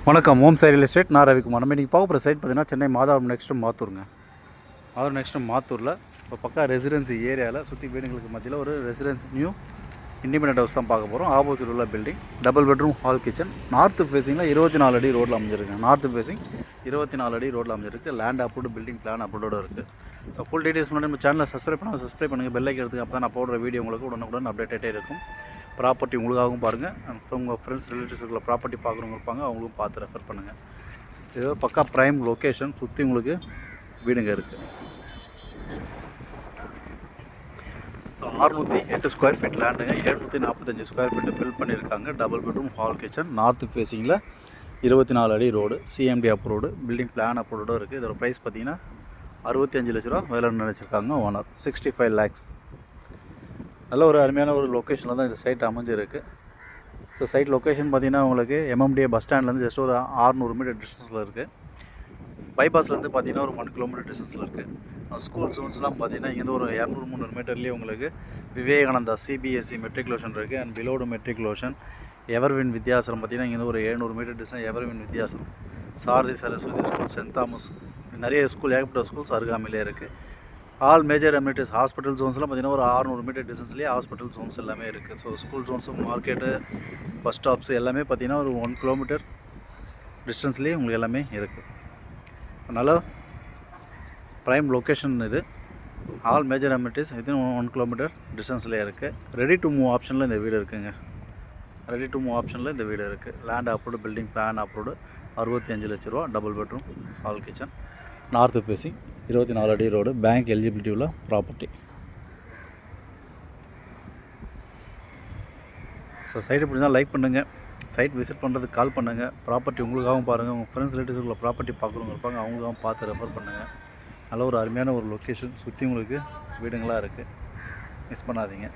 வணக்கம். ஓம் Sai real estate. நான் ரவிக்குமார். நம்ம இன்றைக்கி பார்க்க போகிற சைட் பார்த்தீங்கன்னா சென்னை மாதவரம் நெக்ஸ்ட்டு மாத்தூரில் இப்போ பக்கா ரெசிடென்சி ஏரியாவில் சுற்றி வீடுங்களுக்கு மத்தியில் ஒரு ரெசிடென்சி நியூ இண்டிபெண்டன்ட் ஹவுஸ் தான் பார்க்க போகிறோம். ஆப்போசிட் உள்ள building, double bedroom, hall kitchen, north ஃபேஸிங்கில் 24 அடி ரோட்டில் அமைஞ்சிருக்கு. நார்த்து ஃபேஸிங் 24 அடி ரோட்டில் அமைஞ்சிருக்கு. லேண்ட் அப்ரூவ்டு, பில்டிங் பிளான் அப்ரூவோடு இருக்குது. ஸோ ஃபுல் டீட்டெயில்ஸ் முன்னாடி நம்ம சேனலை சப்ஸ்கிரைப் பண்ணுங்கள், பெல் ஐக்கன் எடுத்துங்க. அப்போ தான் நான் போடுற வீடியோ உங்களுக்கு உடனுக்குடன் அப்டேட் ஆகிட்டே இருக்கும். ப்ராப்பர்ட்டி உங்களுக்காகவும் பாருங்கள், உங்கள் ஃப்ரெண்ட்ஸ் ரிலேட்டிவ்ஸுக்குள்ள ப்ராப்பர்ட்டி பார்க்குறவங்க இருப்பாங்க, அவங்களும் பார்த்து ரெஃபர் பண்ணுங்கள். இது பக்கா ப்ரைம் லொக்கேஷன், சுற்றி உங்களுக்கு வீடுங்க இருக்குது. ஸோ 608 ஸ்கொயர் ஃபீட் லேண்டுங்க, 745 ஸ்கொயர் ஃபீட்டு பில்ட் பண்ணியிருக்காங்க. Double bedroom, hall kitchen, north ஃபேஸிங்கில் 24 அடி road, CMD approved, building plan அப்ரூவ்டோடு இருக்குது. இதோட ப்ரைஸ் பார்த்தீங்கன்னா 65 லட்ச ரூபா வேலை நினச்சிருக்காங்க ஓனர். 65 lakhs. நல்ல ஒரு அருமையான ஒரு லொக்கேஷனில் தான் இந்த சைட் அமைஞ்சிருக்கு. ஸோ சைட் லொக்கேஷன் பார்த்திங்கன்னா உங்களுக்கு எம்எம்டிஏ பஸ் ஸ்டாண்ட்லேருந்து ஜஸ்ட் ஒரு 600 மீட்டர் டிஸ்டன்ஸில் இருக்குது. பைபாஸ்லேருந்து பார்த்திங்கன்னா ஒரு 1 கிலோமீட்டர் டிஸ்டன்ஸில் இருக்குது. ஸ்கூல் ஜோன்ஸ்லாம் பார்த்திங்கன்னா இங்கேருந்து ஒரு 200-300 மீட்டர்லேயே உங்களுக்கு விவேகானந்தா சிபிஎஸ்சி மெட்ரிகுலேஷன் இருக்குது. அண்ட் பிலோடு மெட்ரிகுலேஷன், எவர்வின் வித்யாசரம் பார்த்திங்கன்னா இங்கேருந்து ஒரு 700 metre distance Everwin Vidyashram, Sarathi Saraswathi school, Saint Thomas, நிறைய ஸ்கூல், ஏகப்பட்ட ஸ்கூல்ஸ் அருகாமையிலே இருக்குது. All major amenities, hospital zones பார்த்திங்கன்னா ஒரு 600 மீட்டர் டிஸ்டன்ஸ்லேயே ஹாஸ்பிட்டல் ஜோன்ஸ் எல்லாமே இருக்குது. ஸோ ஸ்கூல் ஜோன்ஸும், மார்க்கெட்டு, பஸ் ஸ்டாப்ஸ் எல்லாமே பார்த்திங்கன்னா ஒரு 1 கிலோமீட்டர் டிஸ்டன்ஸ்லேயே உங்களுக்கு எல்லாமே இருக்குது. அதனால் ப்ரைம் லொக்கேஷன் இது. All major amenities within 1 kilometre டிஸ்டன்ஸ்லேயே இருக்குது. ரெடி டு மூவ் ஆப்ஷனில் இந்த வீடு இருக்குதுங்க. ரெடி டு மூவ் ஆப்ஷனில் இந்த வீடு இருக்குது. Land approved, building plan approved, 65 லட்ச ரூபா, double bedroom, hall kitchen, north facing, 24 அடி ரோடு, பேங்க் எலிஜிபிலிட்டி உள்ள ப்ராப்பர்ட்டி. ஸோ சைட்டு பிடிச்சா லைக் பண்ணுங்கள், சைட் விசிட் பண்ணுறதுக்கு கால் பண்ணுங்கள். ப்ராப்பர்ட்டி உங்களுக்காகவும் பாருங்கள், உங்கள் ஃப்ரெண்ட்ஸ் ரிலேட்டிவ்ஸுக்குள்ள ப்ராப்பர்ட்டி பார்க்குறவங்க இருப்பாங்க, அவங்களுக்காகவும் பார்த்து ரெஃபர் பண்ணுங்கள். நல்ல ஒரு அருமையான ஒரு லொக்கேஷன், சுற்றி உங்களுக்கு வீடுங்களாக இருக்குது, மிஸ் பண்ணாதீங்க.